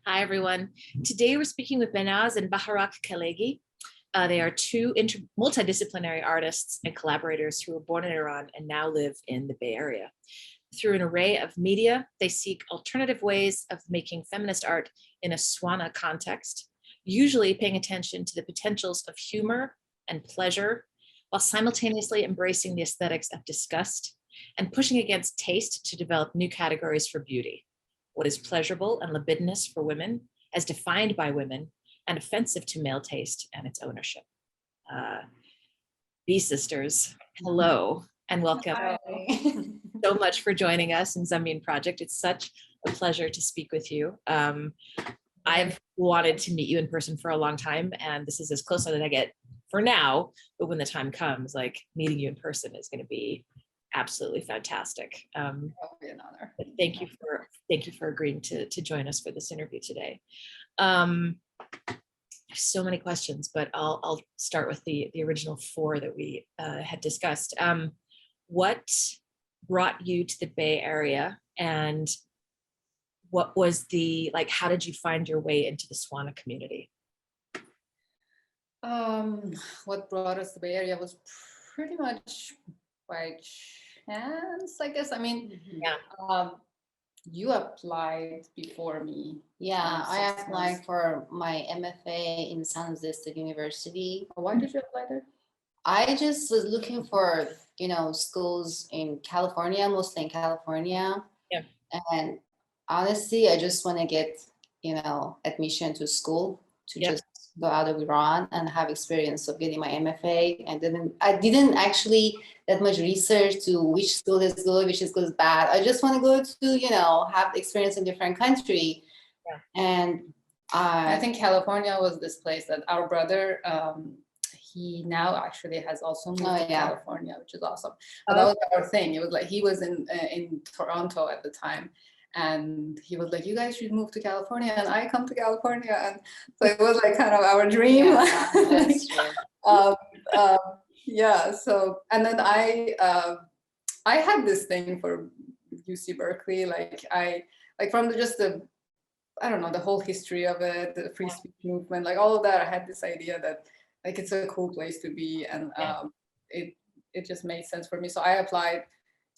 Hi, everyone. Today we're speaking with Behnaz and Baharak Khaleghi. They are two multidisciplinary artists and collaborators who were born in Iran and now live in the Bay Area. Through an array of media, they seek alternative ways of making feminist art in a Swana context, usually paying attention to the potentials of humor and pleasure, while simultaneously embracing the aesthetics of disgust and pushing against taste to develop new categories for beauty. What is pleasurable and libidinous for women, as defined by women, and offensive to male taste and its ownership. BSisters, hello and welcome. Hi. So much for joining us in Zamin Project. It's such a pleasure to speak with you. I've wanted to meet you in person for a long time, and this is as close as I get for now, but when the time comes, like meeting you in person is going to be absolutely fantastic. That'll be an honor. Thank you for agreeing to join us for this interview today. So many questions, but I'll start with the original four that we had discussed. What brought you to the Bay Area, and what was how did you find your way into the Swana community? What brought us to the Bay Area was pretty much by chance, I guess. I mean, you applied before me. Yeah, I applied for my MFA in San Jose State University. Why did you apply there? I just was looking for, schools in California, mostly in California. Yeah. And honestly, I just want to get, admission to school to just go out of Iran and have experience of getting my MFA. And I didn't actually that much research to which school is good, which school is bad. I just want to go to, have experience in different country. Yeah. And I think California was this place that our brother, he now actually has also moved to California, which is awesome. But that was our thing. It was like he was in Toronto at the time. And he was like, you guys should move to California, and I come to California. And so it was like kind of our dream. Yeah, that's true. Yeah. So, and then I had this thing for UC Berkeley. From the whole history of it, the free speech movement, like all of that. I had this idea that it's a cool place to be, and it just made sense for me. So I applied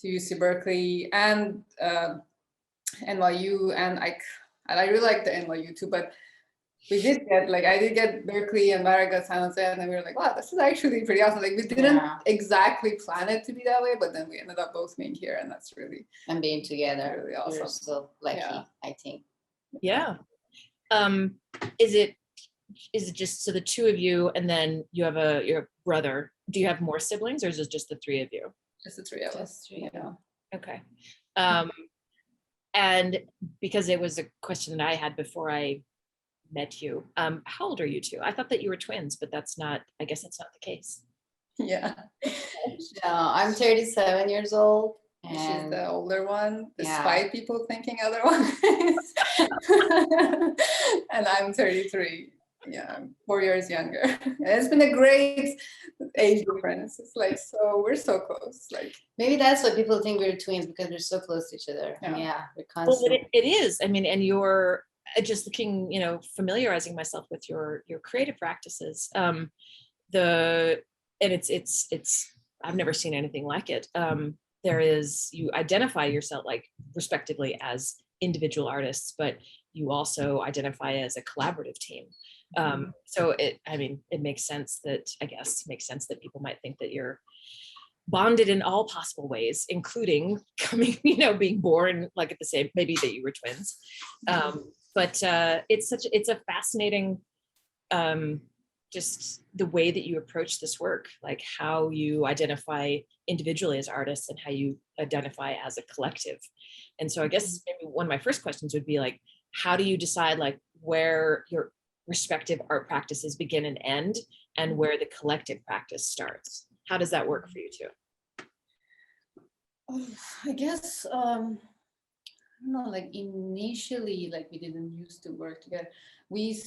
to UC Berkeley and NYU, and I really like the NYU too, but we did get I did get Berkeley and Barak San Jose, and then we were like, wow, this is actually pretty awesome. We didn't exactly plan it to be that way, but then we ended up both being here, and that's really being together really awesome. We're so lucky, I think. Yeah. Is it just so the two of you, and then you have your brother? Do you have more siblings, or is it just the three of you? Just the three of us. Just three. Yeah. Okay. And because it was a question that I had before I met you, how old are you two? I thought that you were twins, but I guess that's not the case. Yeah. No, I'm 37 years old. And she's the older one, despite people thinking otherwise. And I'm 33. Yeah, I'm 4 years younger. And it's been a great age difference. It's so we're so close. Maybe that's what people think we're twins, because we're so close to each other. Yeah, we're constantly. Well, it is. I mean, and you're just looking, familiarizing myself with your creative practices. It's I've never seen anything like it. You identify yourself respectively as individual artists, but you also identify as a collaborative team. So it makes sense that people might think that you're bonded in all possible ways, including being born at the same, maybe that you were twins. But it's a fascinating, just the way that you approach this work, how you identify individually as artists and how you identify as a collective. And so I guess maybe one of my first questions would be how do you decide where your respective art practices begin and end, and where the collective practice starts? How does that work for you two? I guess I don't know. Initially, we didn't used to work together. We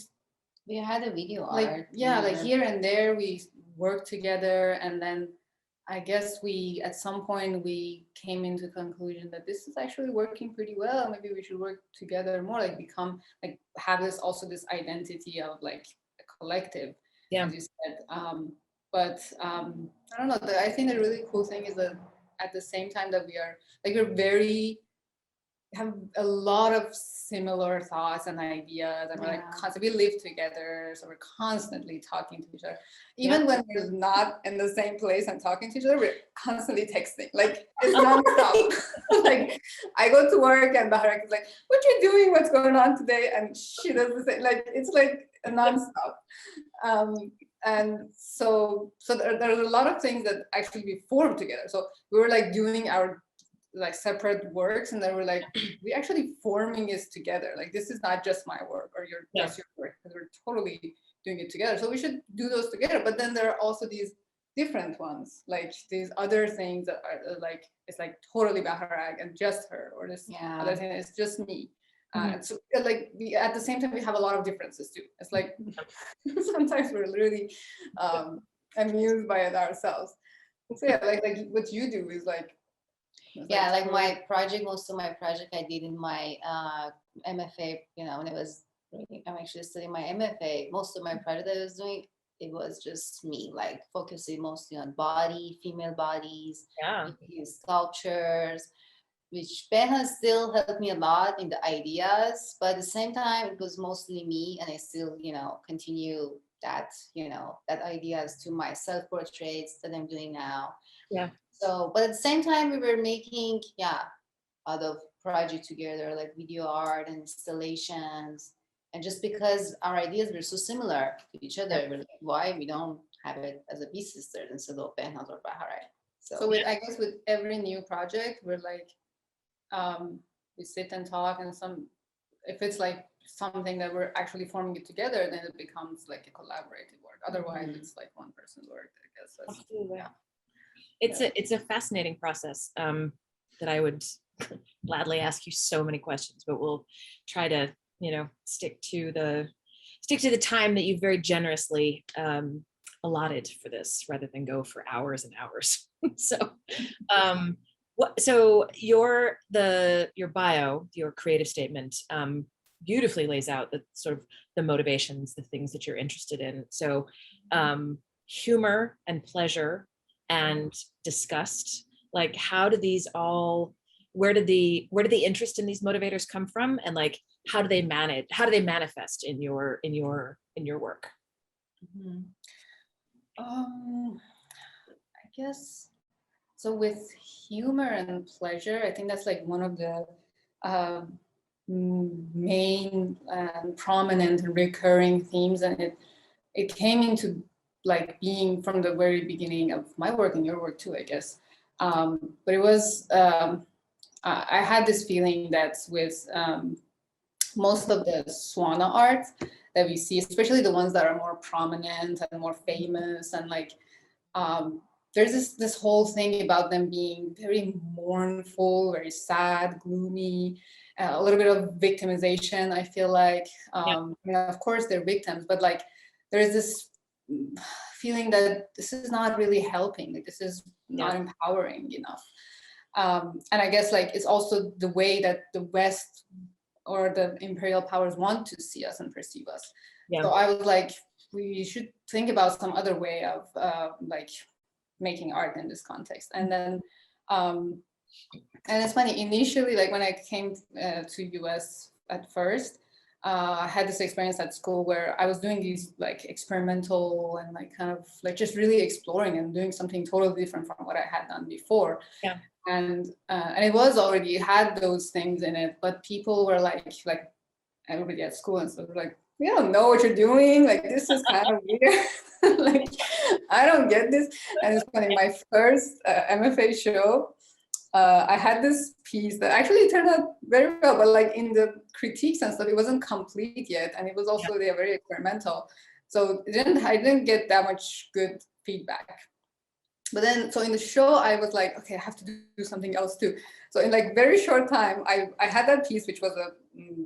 had a video art. Here and there we worked together, and then I guess at some point we came into conclusion that this is actually working pretty well. Maybe we should work together more, like have this identity of like a collective, Yeah. as you said. But I don't know. I think the really cool thing is that at the same time that we're have a lot of similar thoughts and ideas, and we're like constantly, we live together, so we're constantly talking to each other. Even when we're not in the same place and talking to each other, we're constantly texting. Like, it's nonstop. Like, I go to work and Baharak is like, "What you doing? What's going on today?" And she does the same. Like, it's like a nonstop. And so there's a lot of things that actually we formed together. So we were like doing our like separate works, and then we're like, we actually forming this together. Like, this is not just my work or just your work, because we're totally doing it together. So we should do those together. But then there are also these different ones, like these other things that are like, it's like totally Baharak and just her, or this other thing is just me. And so like at the same time we have a lot of differences too. It's like sometimes we're really amused by it ourselves. So yeah, like what you do is like, like my project, most of my project I did in my MFA, when I'm actually studying my MFA, most of my project I was doing, it was just me, like focusing mostly on female bodies, sculptures, which Behnaz still helped me a lot in the ideas, but at the same time, it was mostly me, and I still, continue that, that ideas to my self-portraits that I'm doing now. Yeah. So, but at the same time, we were making, other projects together, like video art and installations. And just because our ideas were so similar to each other, we're like, why we don't have it as a BSisters instead of Behnaz or Baharak? So I guess with every new project, we're like, we sit and talk, and if it's like something that we're actually forming it together, then it becomes like a collaborative work. Otherwise, it's like one person's work, I guess. Absolutely. It's a fascinating process that I would gladly ask you so many questions, but we'll try to stick to the time that you've very generously allotted for this, rather than go for hours and hours. So your bio, your creative statement, beautifully lays out the sort of the motivations, the things that you're interested in. So humor and pleasure and disgust, like how do these all, where did the interest in these motivators come from, and like how do they manifest in your work? I guess so with humor and pleasure, I think that's like one of the main prominent and recurring themes, and it came into like being from the very beginning of my work and your work too, I guess. But it was I had this feeling that with most of the Swana art that we see, especially the ones that are more prominent and more famous, and like there's this whole thing about them being very mournful, very sad, gloomy, a little bit of victimization, I feel like. Of course they're victims, but like there's this feeling that this is not really helping, like this is not empowering enough. And I guess like it's also the way that the West or the imperial powers want to see us and perceive us. So I was like, we should think about some other way of like making art in this context. And then and it's funny, initially, like when I came to US at first, I had this experience at school where I was doing these like experimental and like kind of like just really exploring and doing something totally different from what I had done before. And it was already had those things in it, but people were like everybody at school and stuff were like, we don't know what you're doing. Like, this is kind of weird. Like, I don't get this. And it's funny, my first MFA show, I had this piece that actually turned out very well, but like in the critiques and stuff, it wasn't complete yet. And it was also very experimental. So I didn't get that much good feedback. But then, so in the show, I was like, okay, I have to do something else too. So in like very short time, I had that piece, which was a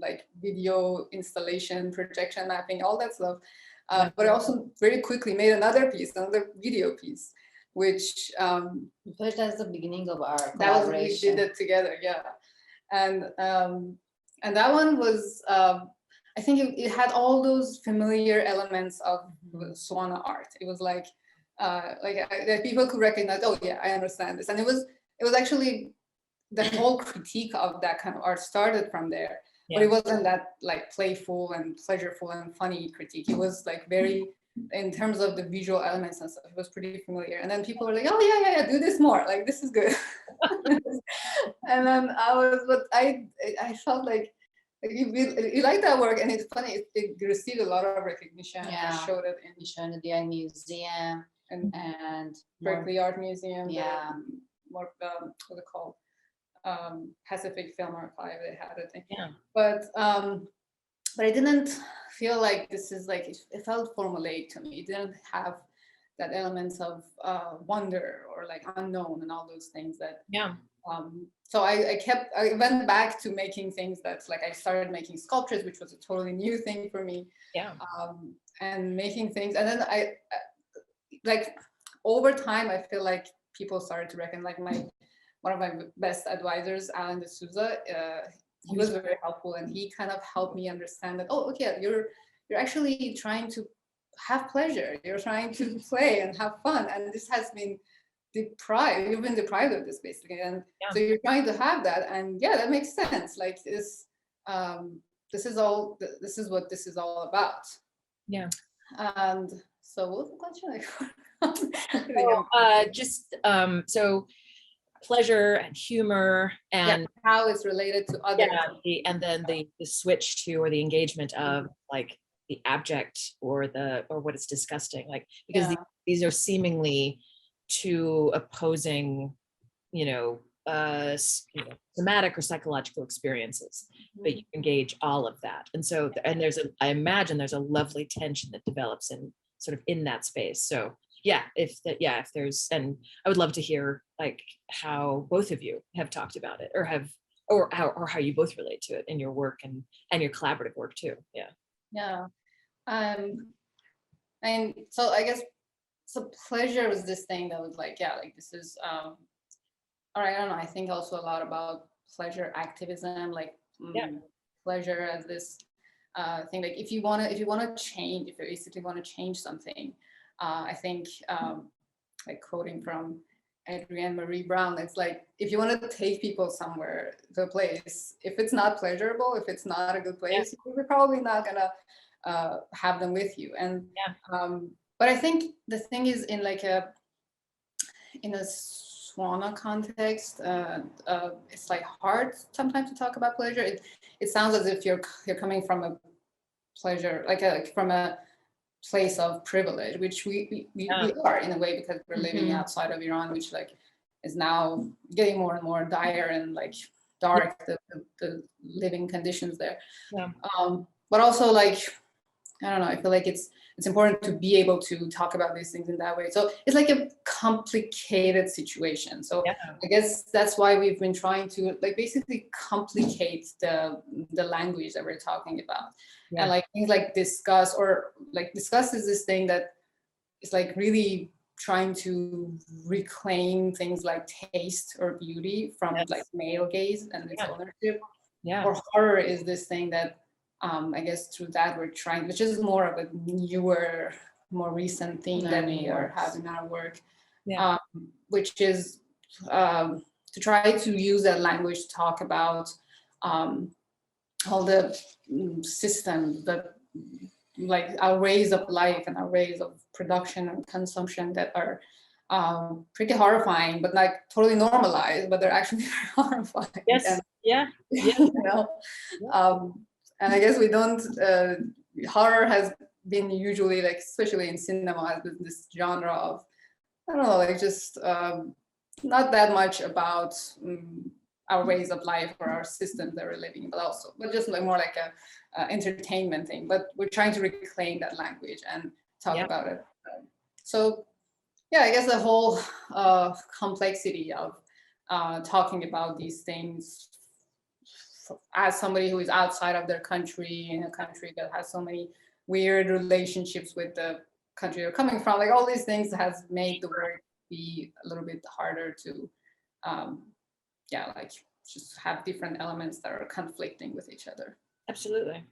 like video installation, projection mapping, all that stuff. But I also very quickly made another piece, another video piece. which But that's the beginning of our that was, we collaboration. did it together, yeah. And that one was, I think it had all those familiar elements of Swana art. It was like that people could recognize, oh yeah, I understand this. And it was actually, the whole critique of that kind of art started from there. But it wasn't that like playful and pleasureful and funny critique. It was like very, in terms of the visual elements and stuff, it was pretty familiar. And then people were like, oh yeah, do this more. Like, this is good. And then I felt like you like that work, and it's funny. It received a lot of recognition. Yeah. I showed it in We showed at the Art Museum and Berkeley Art Museum. Yeah. More what's it called? Pacific Film Archive. They had it. Yeah. But I didn't feel like this is like, it felt formulaic to me. It didn't have that elements of wonder or like unknown and all those things that. Yeah. So I went back to making things that's like, I started making sculptures, which was a totally new thing for me. Yeah. And making things, and then I like over time, I feel like people started to reckon, like one of my best advisors, Alan D'Souza, he was very helpful, and he kind of helped me understand that, oh, okay, you're actually trying to have pleasure, you're trying to play and have fun, and this has been deprived, you've been deprived of this basically, and so you're trying to have that, and yeah, that makes sense. Like this is what this is all about. Yeah. And so what was the question? So pleasure and humor and how it's related to other. And then the switch to, or the engagement of like the abject or what is disgusting, like, because these are seemingly two opposing, somatic or psychological experiences, but you engage all of that. And so, and I imagine there's a lovely tension that develops in sort of in that space. So if there's, and I would love to hear like how both of you have talked about it, or how you both relate to it in your work and your collaborative work too. And so I guess, so pleasure was this thing that was like, this is or I don't know, I think also a lot about pleasure activism, like pleasure as this thing, like if you want to change, if you basically want to change something, I think like quoting from Adrienne Marie Brown, it's like, if you want to take people somewhere to a place, if it's not pleasurable, if it's not a good place, you're probably not gonna have them with you. And but I think the thing is, in a Swana context, it's like hard sometimes to talk about pleasure. It sounds as if you're coming from a pleasure, from a place of privilege, which we are in a way, because we're living outside of Iran, which like is now getting more and more dire and like dark, the living conditions there. But also like, I don't know, I feel like it's important to be able to talk about these things in that way. So it's like a complicated situation. So I guess that's why we've been trying to like basically complicate the language that we're talking about. And like things like disgust, or like disgust is this thing that is like really trying to reclaim things like taste or beauty from like male gaze and its ownership. Or horror is this thing that I guess through that we're trying, which is more of a newer, more recent theme that we have in our work, which is to try to use that language to talk about all the systems that, like our ways of life and our ways of production and consumption that are pretty horrifying, but like totally normalized, but they're actually horrifying. And I guess we don't, horror has been usually like, especially in cinema, has been this genre of, I don't know, like just not that much about our ways of life or our systems that we're living in, but just like more like a entertainment thing. But we're trying to reclaim that language and talk about it. So I guess the whole complexity of talking about these things as somebody who is outside of their country, in a country that has so many weird relationships with the country you're coming from, like all these things has made the work be a little bit harder to, like just have different elements that are conflicting with each other. Absolutely.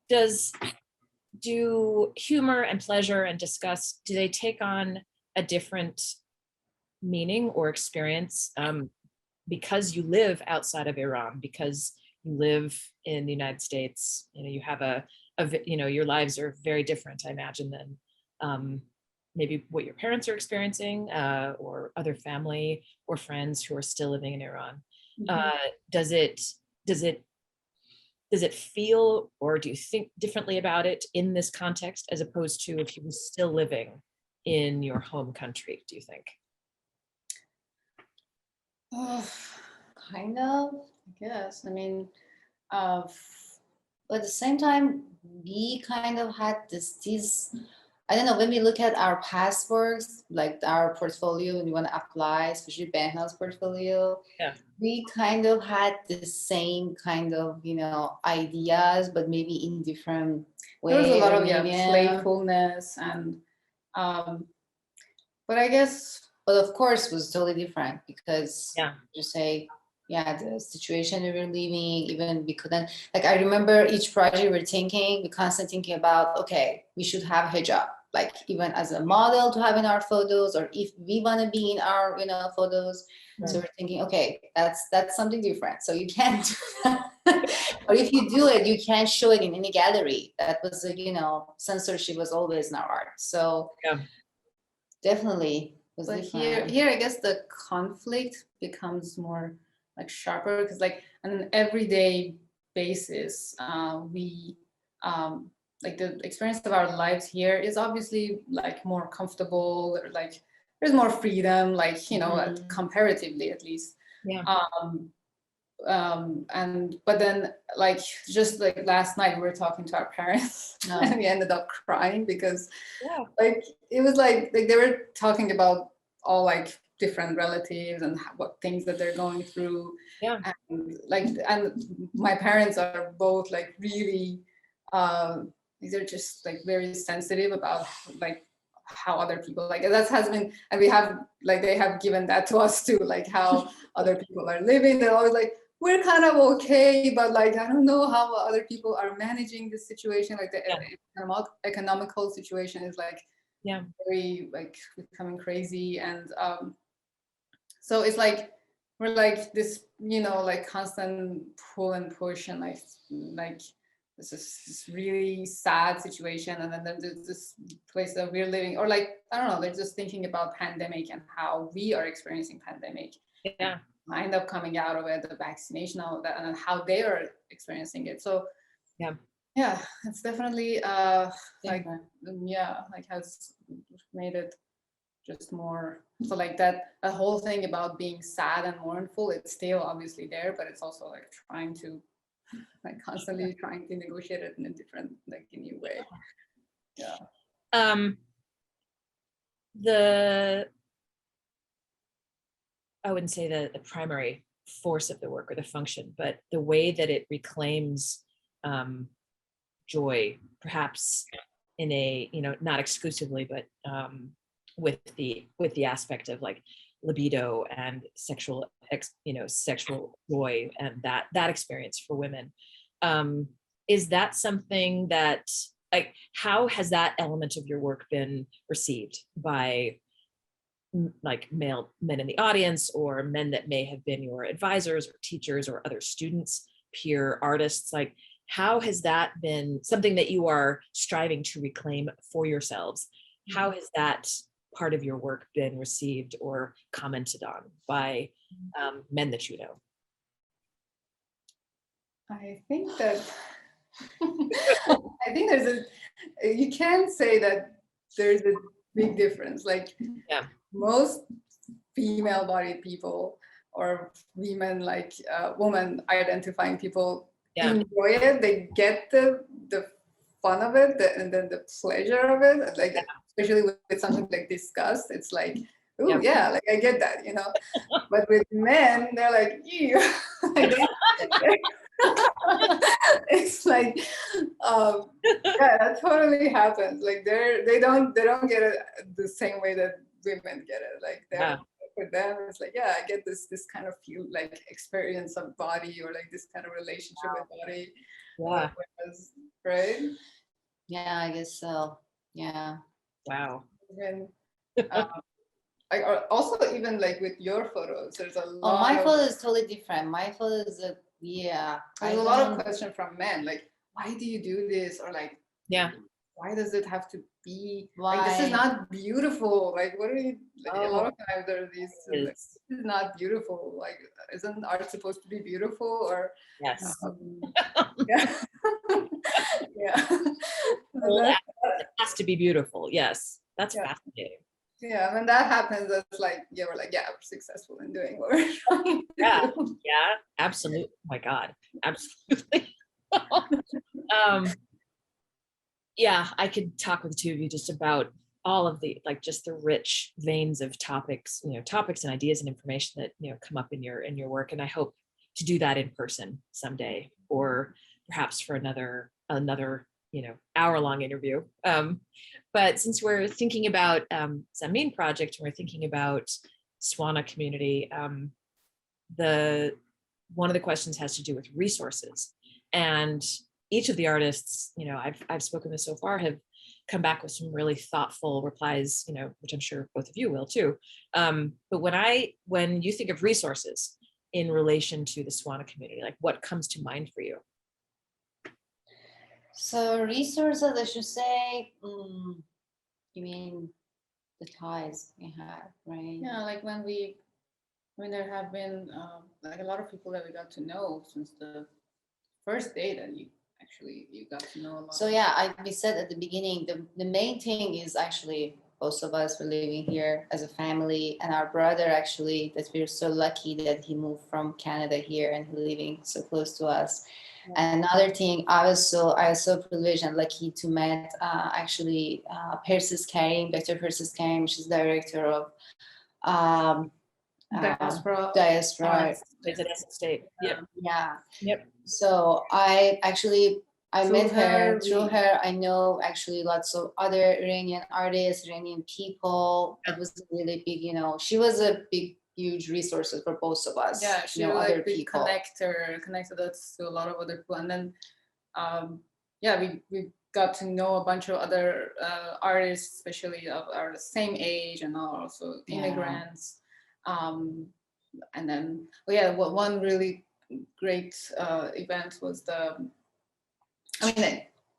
Yeah. Do humor and pleasure and disgust, do they take on a different meaning or experience because you live outside of Iran, because you live in the United States? You have your lives are very different, I imagine, than maybe what your parents are experiencing or other family or friends who are still living in Iran. Does it feel, or do you think differently about it in this context as opposed to if you were still living in your home country, do you think? Kind of, I guess. I mean, but at the same time, we kind of had these, I don't know, when we look at our past works, like our portfolio, and you want to apply, especially Behnaz's portfolio, Yeah. we kind of had the same kind of, ideas, but maybe in different ways. There was a lot of playfulness and, but I guess. But of course, it was totally different because Yeah. the situation we were living, even we couldn't, like, I remember each project we were constantly thinking about, okay, we should have hijab, like even as a model to have in our photos, or if we want to be in our, photos. Right. So we're thinking, okay, that's something different. So you can't do that. Or if you do it, you can't show it in any gallery. That was, censorship was always in our art. So definitely. But here, I guess the conflict becomes more like sharper because, like, on an everyday basis, we like the experience of our lives here is obviously like more comfortable, or like there's more freedom, like comparatively at least. Yeah. But then, like, just like last night we were talking to our parents and we ended up crying because like it was like they were talking about all like different relatives and what things that they're going through, and my parents are both like really they're just like very sensitive about like how other people, like that has been, and we have like they have given that to us too, like how other people are living. They're always like, we're kind of okay, but like I don't know how other people are managing this situation. Like the economical situation is like very like becoming crazy, and so it's like we're like this, like constant pull and push, and like this is this really sad situation, and then there's this place that we're living, or like I don't know, they're just thinking about pandemic and how we are experiencing pandemic. Kind of coming out of it, the vaccination, all of that, and how they are experiencing it. So it's definitely like has made it just more, so like that a whole thing about being sad and mournful, it's still obviously there, but it's also like trying to like constantly trying to negotiate it in a different, like a new way. I wouldn't say the primary force of the work or the function, but the way that it reclaims joy, perhaps in a, not exclusively, but with the aspect of like libido and sexual joy, and that experience for women. Is that something that, like, how has that element of your work been received by like male men in the audience, or men that may have been your advisors or teachers or other students, peer artists? Like, how has that been something that you are striving to reclaim for yourselves? How has that part of your work been received or commented on by men that you know? I think that you can't say that there's a big difference. Like most female-bodied people or women, like woman identifying people, enjoy it. They get the fun of it, and then the pleasure of it. Like especially with something like disgust, it's like, oh like I get that, But with men, they're like, ew. Like, It's like, yeah, that totally happens. Like they don't get it the same way that women get it. Like Yeah. for them, it's like, yeah, I get this kind of feel like experience of body, or like this kind of relationship with body. Yeah. Right. Yeah, I guess so. Yeah. Wow. Even, like, also even like with your photos, there's a lot. Oh, my photo is totally different. My photo is There's a lot of questions from men, like, why do you do this? Or like, Yeah. why does it have to be Why? like, this is not beautiful? Like, what are you, like, a lot of times there are these, like, this is not beautiful. Like, isn't art supposed to be beautiful? Or Yes. yeah. Yeah. It has to be beautiful. Yes. That's fascinating. Yeah, when that happens, it's like, yeah, we're like, yeah, we're successful in doing what we're trying to do. Yeah, absolutely. Oh my God, absolutely. Yeah, I could talk with the two of you just about all of the, like, just the rich veins of topics, topics and ideas and information that, come up in your work. And I hope to do that in person someday, or perhaps for another, hour-long interview. But since we're thinking about Zamin project, and we're thinking about Swana community, one of the questions has to do with resources. And each of the artists, I've spoken with so far, have come back with some really thoughtful replies, which I'm sure both of you will too. But when you think of resources in relation to the Swana community, like, what comes to mind for you? So resources, I should say, you mean the ties we have, right? Yeah, like there have been like a lot of people that we got to know since the first day that you got to know a lot. So yeah, we said at the beginning, the main thing is actually both of us were living here as a family, and our brother actually, that we're so lucky that he moved from Canada here and he's living so close to us. Yeah. And another thing, I was so privileged and lucky to meet Persis Karim, Dr. Persis Karim. She's director of Diaspora. It's at Essex State. Yeah. Yeah. Yep. So I met her. Through her, I know actually lots of other Iranian artists, Iranian people. It was really big, she was a big, huge resource for both of us. Yeah, she was other like the people. connected us to a lot of other people. And then, we got to know a bunch of other artists, especially of our same age, and also immigrants. And then, one really great event was the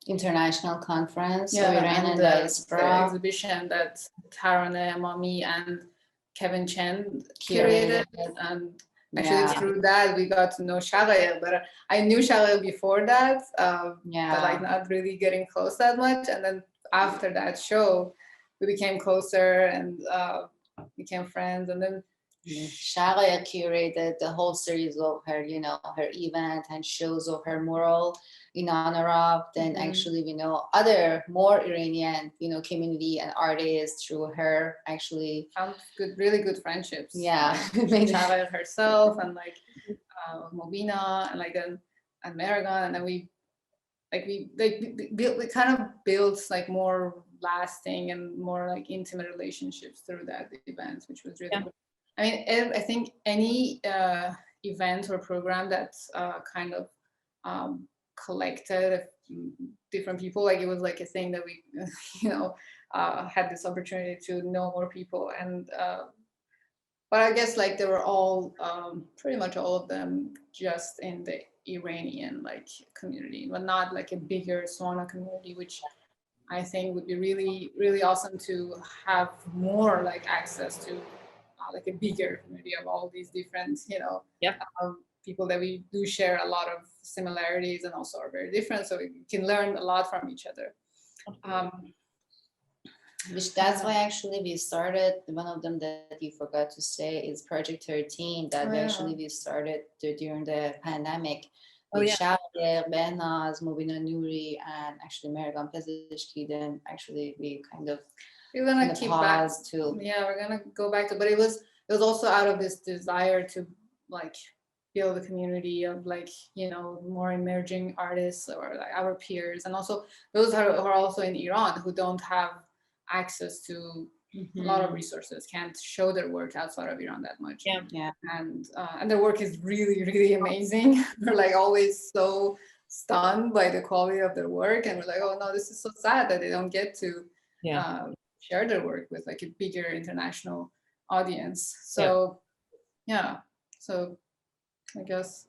international conference. And the exhibition that Taraneh Amami and Kevin Chen curated. And actually through that we got to know Shaghail, but I knew Shaghail before that, but like not really getting close that much. And then after that show we became closer and became friends. And then Shaghail curated the whole series of her, her event and shows of her mural in honor of. Then actually we know other more Iranian, community and artists through her. Actually found really good friendships. Yeah, Shaghail herself and like Mobina and like and Maragon, and then we kind of built like more lasting and more like intimate relationships through that event, which was really good. I mean, I think any event or program that's kind of collected different people, like it was like a thing that we, had this opportunity to know more people. And but I guess like they were all, pretty much all of them, just in the Iranian like community, but not like a bigger Swana community, which I think would be really, really awesome to have more like access to. Like a bigger community of all these different, people that we do share a lot of similarities and also are very different, so we can learn a lot from each other. Which that's why actually we started, one of them that you forgot to say is Project 13 that we started during the pandemic. Shaghail, Behnaz, Mubina Nouri, and actually Maragan Pezeshki. Then actually we kind of we're gonna keep back to we're gonna go back to, but it was also out of this desire to like build a community of like, you know, more emerging artists or like our peers, and also those who are also in Iran who don't have access to a lot of resources, can't show their work outside of Iran that much. Yeah. And their work is really, really amazing. We're like always so stunned by the quality of their work, and we're like, oh no, this is so sad that they don't get to share their work with like a bigger international audience. So so I guess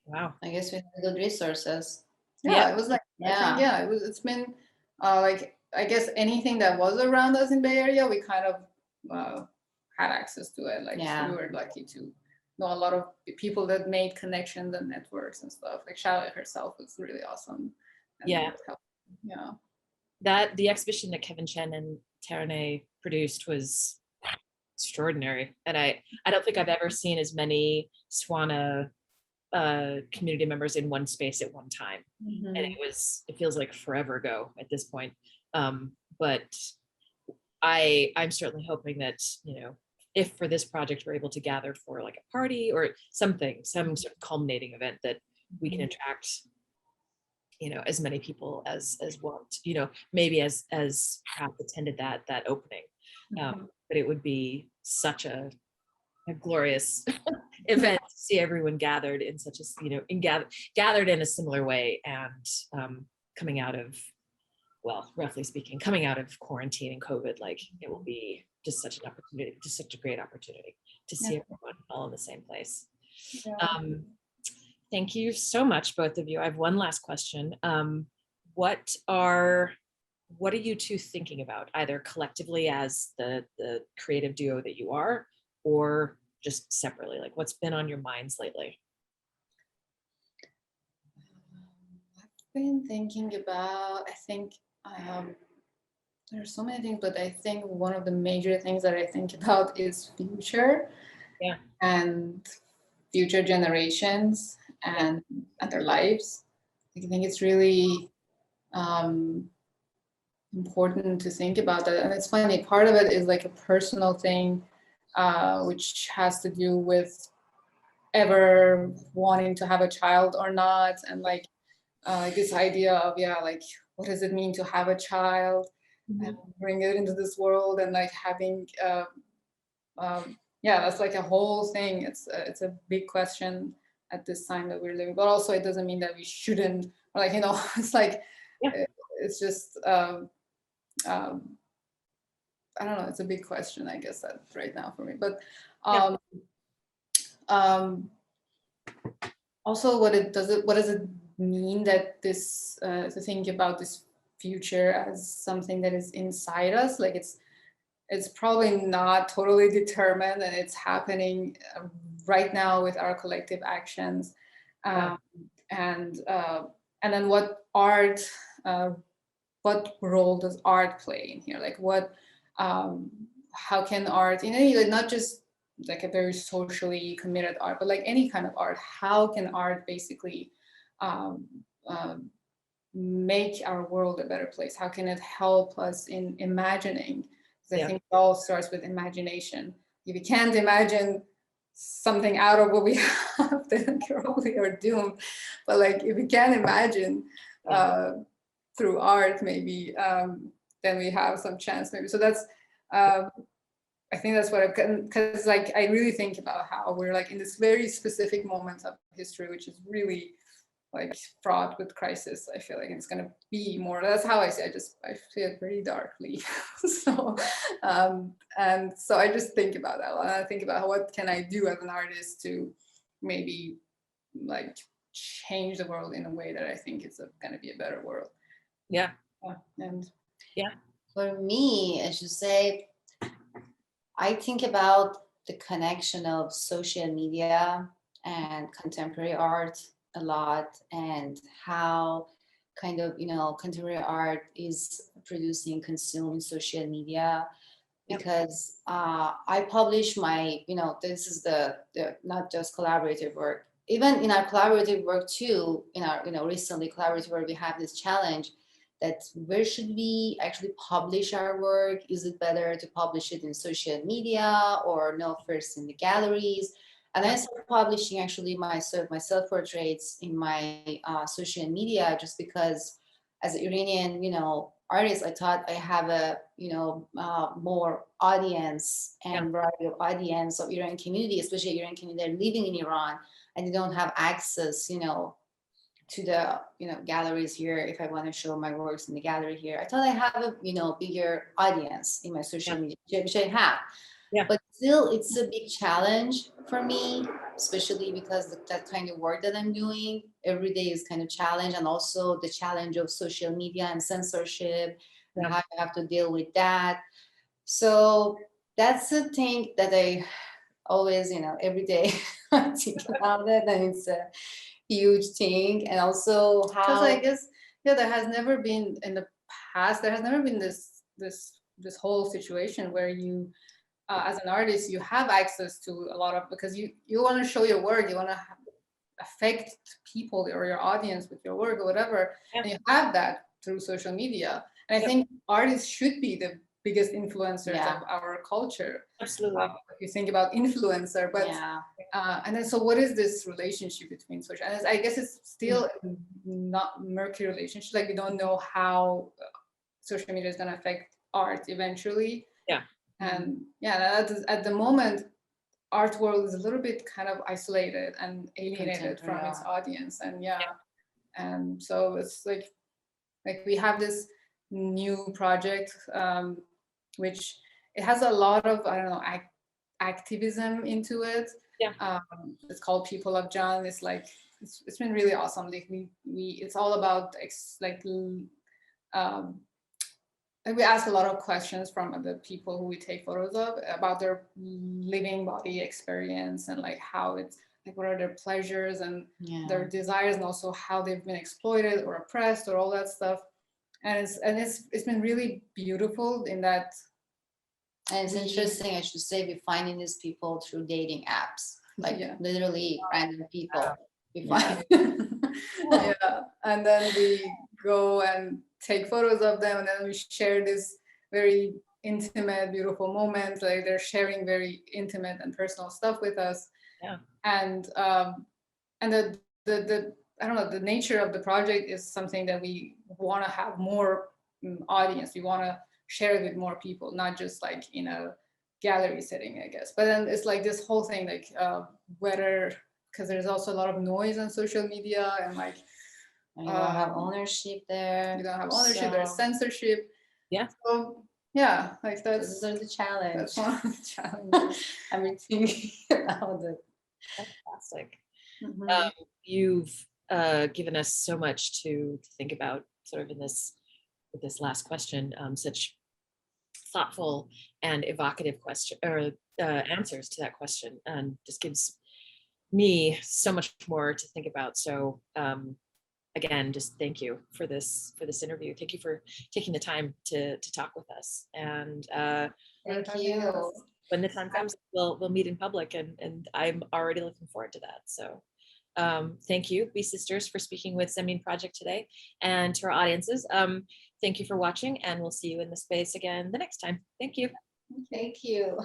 we have good resources. It was like I think it's been like, I guess anything that was around us in Bay Area, we kind of had access to it. Like we were lucky to know a lot of people that made connections and networks and stuff. Like Shao herself was really awesome. And that the exhibition that Kevin Chen and Taraneh produced was extraordinary, and I don't think I've ever seen as many Swana community members in one space at one time, and it feels like forever ago at this point. But I'm certainly hoping that, you know, if for this project we're able to gather for like a party or something, some sort of culminating event, that we can attract, you know, as many people as want, you know, maybe as perhaps attended that opening. But it would be such a glorious event to see everyone gathered in such a, you know, gathered in a similar way, and coming out of, well, roughly speaking, coming out of quarantine and COVID, like it will be just such an opportunity, just such a great opportunity to see everyone all in the same place. Thank you so much, both of you. I have one last question. What are you two thinking about, either collectively as the creative duo that you are, or just separately? Like, what's been on your minds lately? I've been thinking about, I think there are so many things, but I think one of the major things that I think about is future and future generations and their lives. I think it's really important to think about that. And it's funny, part of it is like a personal thing, which has to do with ever wanting to have a child or not, and like this idea of like, what does it mean to have a child and bring it into this world, and like having that's like a whole thing. It's a big question at this time that we're living, but also it doesn't mean that we shouldn't, or like, you know, it's like it's just I don't know, it's a big question, I guess, that right now for me. But also what does it mean that this to think about this future as something that is inside us? Like it's probably not totally determined, and it's happening right now with our collective actions. And then what role does art play in here? Like how can art, you know, not just like a very socially committed art, but like any kind of art, how can art basically make our world a better place? How can it help us in imagining? Because I think it all starts with imagination. If we can't imagine something out of what we have, then probably are doomed. But like if we can imagine through art, maybe then we have some chance, maybe. So that's I think that's what I've gotten, because like I really think about how we're like in this very specific moment of history, which is really like fraught with crisis. I feel like it's going to be more, that's how I see it. I feel it very darkly. So and so I just think about that. And I think about what can I do as an artist to maybe like change the world in a way that I think it's going to be a better world. For me, I should say, I think about the connection of social media and contemporary art a lot, and how kind of, you know, contemporary art is producing, consuming social media. Because I publish my, you know, this is the not just collaborative work, even in our collaborative work too, in our, you know, recently collaborative work, we have this challenge that where should we actually publish our work? Is it better to publish it in social media or no, first in the galleries? And I started publishing actually my self-portraits in my social media, just because as an Iranian, artist, I thought I have a, more audience and variety of audience of Iranian community, especially Iranian community that are living in Iran, and they don't have access, to the, galleries here. If I want to show my works in the gallery here, I thought I have a, bigger audience in my social media, which I have. Yeah. But still, it's a big challenge for me, especially because that kind of work that I'm doing every day is kind of challenge, and also the challenge of social media and censorship and how you have to deal with that. So that's the thing that I always, every day think about it, and it's a huge thing. And also because I guess there has never been in the past, there has never been this whole situation where you as an artist, you have access to a lot of, because you want to show your work, you want to affect people or your audience with your work or whatever, and you have that through social media. And I think artists should be the biggest influencers of our culture. Absolutely. If you think about influencer, but and then so what is this relationship between social? And I guess it's still not murky relationship. Like we don't know how social media is going to affect art eventually. Yeah. And at the moment, art world is a little bit kind of isolated and alienated from its audience. And and so it's like we have this new project, which it has a lot of, I don't know, activism into it. Yeah. It's called People of John. It's like it's been really awesome. Like we it's all about we ask a lot of questions from the people who we take photos of about their living body experience, and like how it's like what are their pleasures and their desires, and also how they've been exploited or oppressed or all that stuff. And it's been really beautiful in that. And it's interesting, I should say, we're finding these people through dating apps, like literally random people. We find. And then we go and take photos of them, and then we share this very intimate, beautiful moment. Like they're sharing very intimate and personal stuff with us. And the I don't know, the nature of the project is something that we want to have more audience. We want to share it with more people, not just like in a gallery setting, I guess. But then it's like this whole thing, like whether, because there's also a lot of noise on social media, and like you don't have ownership there. You don't have ownership. There's censorship. So like that's the challenge. That's one of the challenges. I'm thinking about it. Fantastic. Mm-hmm. You've given us so much to think about, sort of in this last question. Such thoughtful and evocative question or answers to that question, and just gives me so much more to think about. So again, just thank you for this interview. Thank you for taking the time to talk with us. And thank you. When the time comes, we'll meet in public, and I'm already looking forward to that. So thank you, BSisters, for speaking with Zamin Project today, and to our audiences. Thank you for watching, and we'll see you in the space again the next time. Thank you. Thank you.